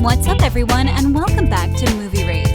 What's up, everyone, and welcome back to Movie Raised.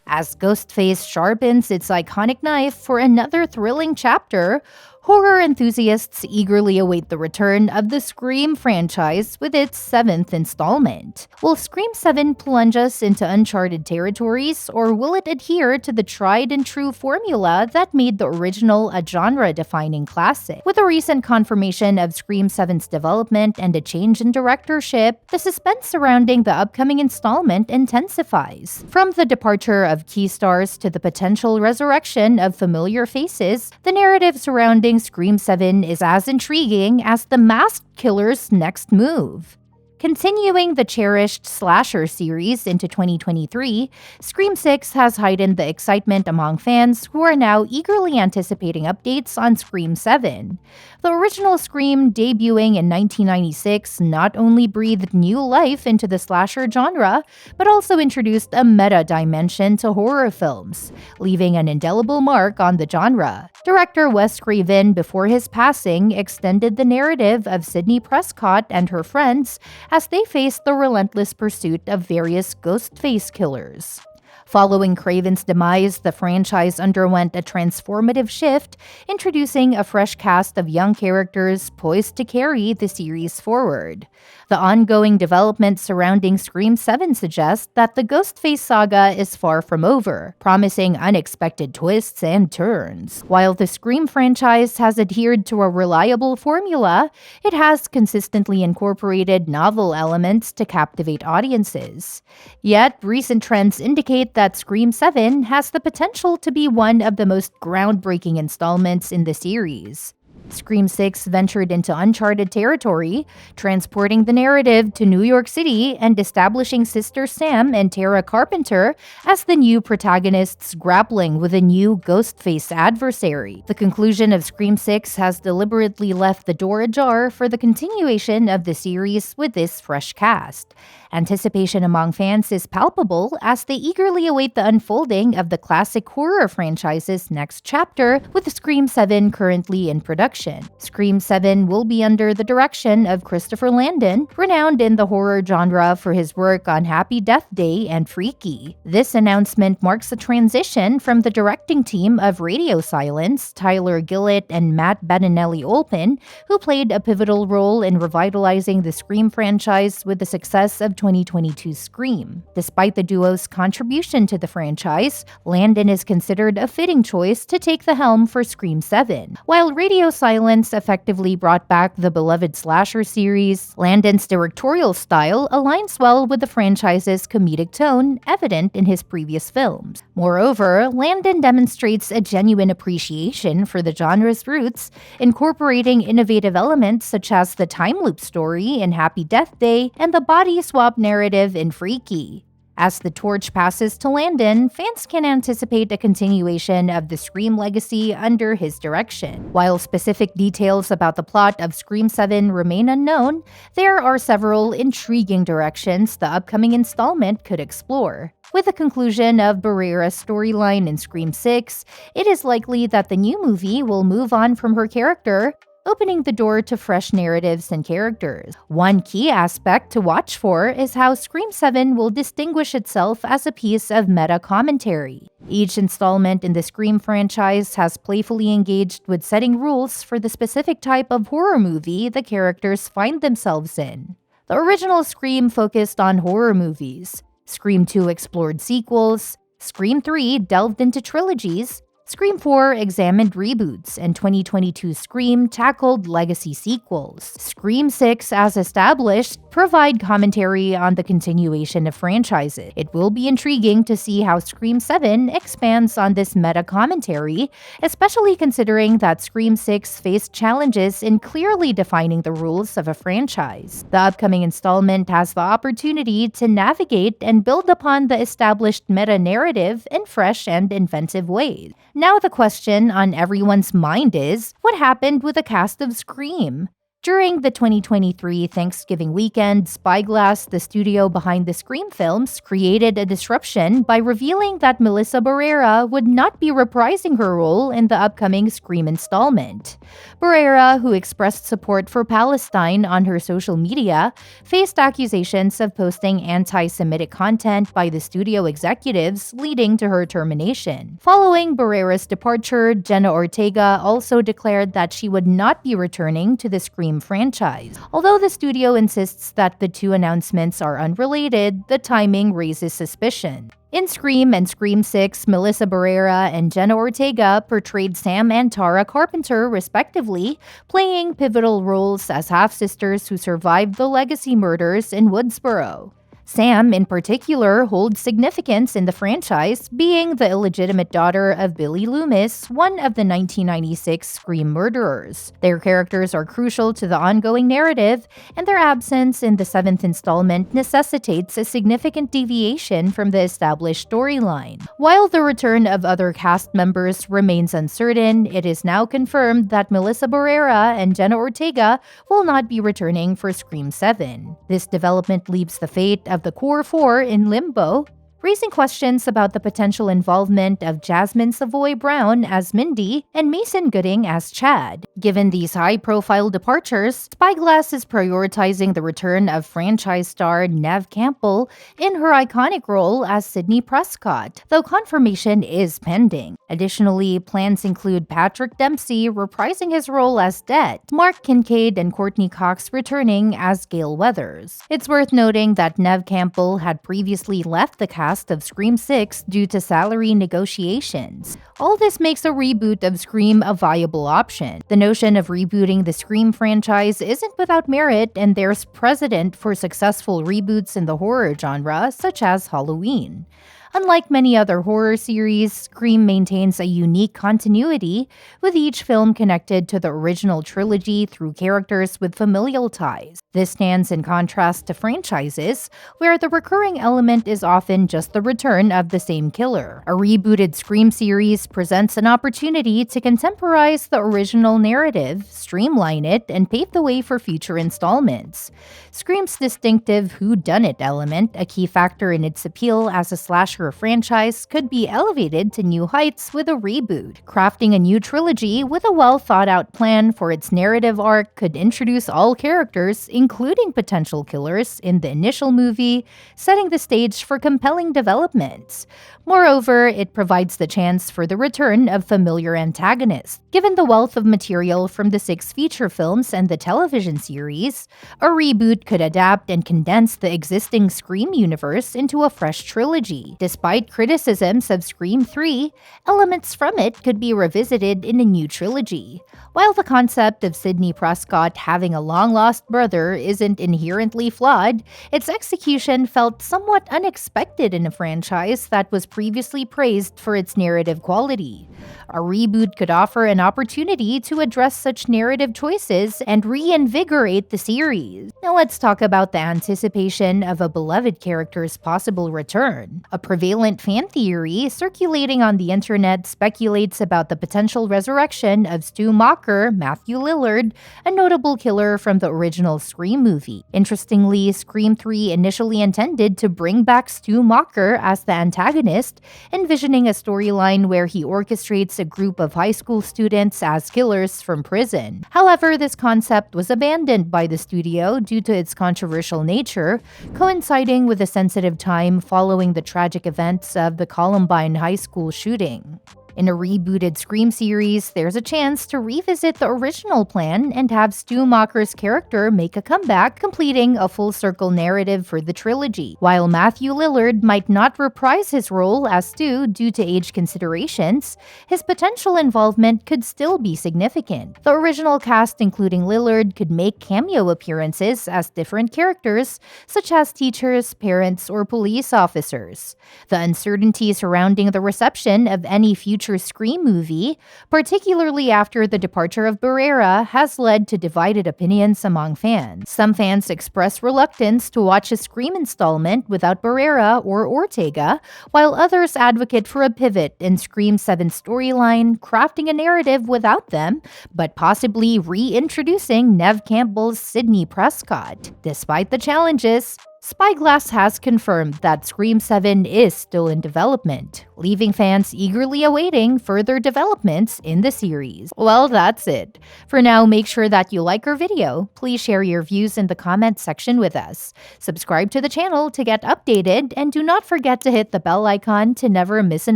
As Ghostface sharpens its iconic knife for another thrilling chapter, horror enthusiasts eagerly await the return of the Scream franchise with its 7th installment. Will Scream 7 plunge us into uncharted territories, or will it adhere to the tried-and-true formula that made the original a genre-defining classic? With the recent confirmation of Scream 7's development and a change in directorship, the suspense surrounding the upcoming installment intensifies. From the departure of key stars to the potential resurrection of familiar faces, the narrative surrounding Scream 7 is as intriguing as the masked killer's next move. Continuing the cherished slasher series into 2023, Scream 6 has heightened the excitement among fans who are now eagerly anticipating updates on Scream 7. The original Scream, debuting in 1996, not only breathed new life into the slasher genre, but also introduced a meta dimension to horror films, leaving an indelible mark on the genre. Director Wes Craven, before his passing, extended the narrative of Sidney Prescott and her friends as they faced the relentless pursuit of various Ghostface killers. Following Craven's demise, the franchise underwent a transformative shift, introducing a fresh cast of young characters poised to carry the series forward. The ongoing development surrounding Scream 7 suggests that the Ghostface saga is far from over, promising unexpected twists and turns. While the Scream franchise has adhered to a reliable formula, it has consistently incorporated novel elements to captivate audiences. Yet, recent trends indicate that Scream 7 has the potential to be one of the most groundbreaking installments in the series. Scream 6 ventured into uncharted territory, transporting the narrative to New York City and establishing Sister Sam and Tara Carpenter as the new protagonists grappling with a new Ghostface adversary. The conclusion of Scream 6 has deliberately left the door ajar for the continuation of the series with this fresh cast. Anticipation among fans is palpable as they eagerly await the unfolding of the classic horror franchise's next chapter, with Scream 7 currently in production. Scream 7 will be under the direction of Christopher Landon, renowned in the horror genre for his work on Happy Death Day and Freaky. This announcement marks a transition from the directing team of Radio Silence, Tyler Gillett and Matt Bettinelli-Olpin, who played a pivotal role in revitalizing the Scream franchise with the success of 2022's Scream. Despite the duo's contribution to the franchise, Landon is considered a fitting choice to take the helm for Scream 7. While Radio Silence effectively brought back the beloved slasher series, Landon's directorial style aligns well with the franchise's comedic tone, evident in his previous films. Moreover, Landon demonstrates a genuine appreciation for the genre's roots, incorporating innovative elements such as the time loop story in Happy Death Day and the body swap narrative in Freaky. As the torch passes to Landon, fans can anticipate a continuation of the Scream legacy under his direction. While specific details about the plot of Scream 7 remain unknown, there are several intriguing directions the upcoming installment could explore. With the conclusion of Barrera's storyline in Scream 6, it is likely that the new movie will move on from her character, opening the door to fresh narratives and characters. One key aspect to watch for is how Scream 7 will distinguish itself as a piece of meta commentary. Each installment in the Scream franchise has playfully engaged with setting rules for the specific type of horror movie the characters find themselves in. The original Scream focused on horror movies. Scream 2 explored sequels. Scream 3 delved into trilogies. Scream 4 examined reboots, and 2022's Scream tackled legacy sequels. Scream 6, as established, provide commentary on the continuation of franchises. It will be intriguing to see how Scream 7 expands on this meta commentary, especially considering that Scream 6 faced challenges in clearly defining the rules of a franchise. The upcoming installment has the opportunity to navigate and build upon the established meta narrative in fresh and inventive ways. Now the question on everyone's mind is, what happened with the cast of Scream? During the 2023 Thanksgiving weekend, Spyglass, the studio behind the Scream films, created a disruption by revealing that Melissa Barrera would not be reprising her role in the upcoming Scream installment. Barrera, who expressed support for Palestine on her social media, faced accusations of posting anti-Semitic content by the studio executives, leading to her termination. Following Barrera's departure, Jenna Ortega also declared that she would not be returning to the Scream franchise. Although the studio insists that the two announcements are unrelated, the timing raises suspicion. In Scream and Scream 6, Melissa Barrera and Jenna Ortega portrayed Sam and Tara Carpenter, respectively, playing pivotal roles as half-sisters who survived the legacy murders in Woodsboro. Sam, in particular, holds significance in the franchise, being the illegitimate daughter of Billy Loomis, one of the 1996 Scream murderers. Their characters are crucial to the ongoing narrative, and their absence in the seventh installment necessitates a significant deviation from the established storyline. While the return of other cast members remains uncertain, it is now confirmed that Melissa Barrera and Jenna Ortega will not be returning for Scream 7. This development leaves the fate of the core four in limbo, raising questions about the potential involvement of Jasmin Savoy Brown as Mindy and Mason Gooding as Chad. Given these high-profile departures, Spyglass is prioritizing the return of franchise star Neve Campbell in her iconic role as Sidney Prescott, though confirmation is pending. Additionally, plans include Patrick Dempsey reprising his role as Det, Mark Kincaid and Courteney Cox returning as Gale Weathers. It's worth noting that Neve Campbell had previously left the cast of Scream 6 due to salary negotiations. All this makes a reboot of Scream a viable option. The notion of rebooting the Scream franchise isn't without merit, and there's precedent for successful reboots in the horror genre, such as Halloween. Unlike many other horror series, Scream maintains a unique continuity, with each film connected to the original trilogy through characters with familial ties. This stands in contrast to franchises, where the recurring element is often just the return of the same killer. A rebooted Scream series presents an opportunity to contemporize the original narrative, streamline it, and pave the way for future installments. Scream's distinctive whodunit element, a key factor in its appeal as a slasher franchise, could be elevated to new heights with a reboot. Crafting a new trilogy with a well-thought-out plan for its narrative arc could introduce all characters, including potential killers, in the initial movie, setting the stage for compelling developments. Moreover, it provides the chance for the return of familiar antagonists. Given the wealth of material from the 6 feature films and the television series, a reboot could adapt and condense the existing Scream universe into a fresh trilogy. Despite criticisms of Scream 3, elements from it could be revisited in a new trilogy. While the concept of Sidney Prescott having a long-lost brother isn't inherently flawed, its execution felt somewhat unexpected in a franchise that was previously praised for its narrative quality. A reboot could offer an opportunity to address such narrative choices and reinvigorate the series. Now let's talk about the anticipation of a beloved character's possible return. A prevalent fan theory circulating on the internet speculates about the potential resurrection of Stu Macher, Matthew Lillard, a notable killer from the original Scream movie. Interestingly, Scream 3 initially intended to bring back Stu Macher as the antagonist, envisioning a storyline where he orchestrates a group of high school students as killers from prison. However, this concept was abandoned by the studio due to its controversial nature, coinciding with a sensitive time following the tragic events of the Columbine High School shooting. In a rebooted Scream series, there's a chance to revisit the original plan and have Stu Macher's character make a comeback, completing a full-circle narrative for the trilogy. While Matthew Lillard might not reprise his role as Stu due to age considerations, his potential involvement could still be significant. The original cast, including Lillard, could make cameo appearances as different characters, such as teachers, parents, or police officers. The uncertainty surrounding the reception of any future future Scream movie, particularly after the departure of Barrera, has led to divided opinions among fans. Some fans express reluctance to watch a Scream installment without Barrera or Ortega, while others advocate for a pivot in Scream 7's storyline, crafting a narrative without them, but possibly reintroducing Neve Campbell's Sidney Prescott. Despite the challenges, Spyglass has confirmed that Scream 7 is still in development, leaving fans eagerly awaiting further developments in the series. Well, that's it. For now, make sure that you like our video. Please share your views in the comment section with us. Subscribe to the channel to get updated, and do not forget to hit the bell icon to never miss an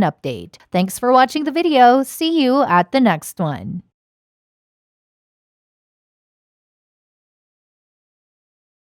update. Thanks for watching the video. See you at the next one.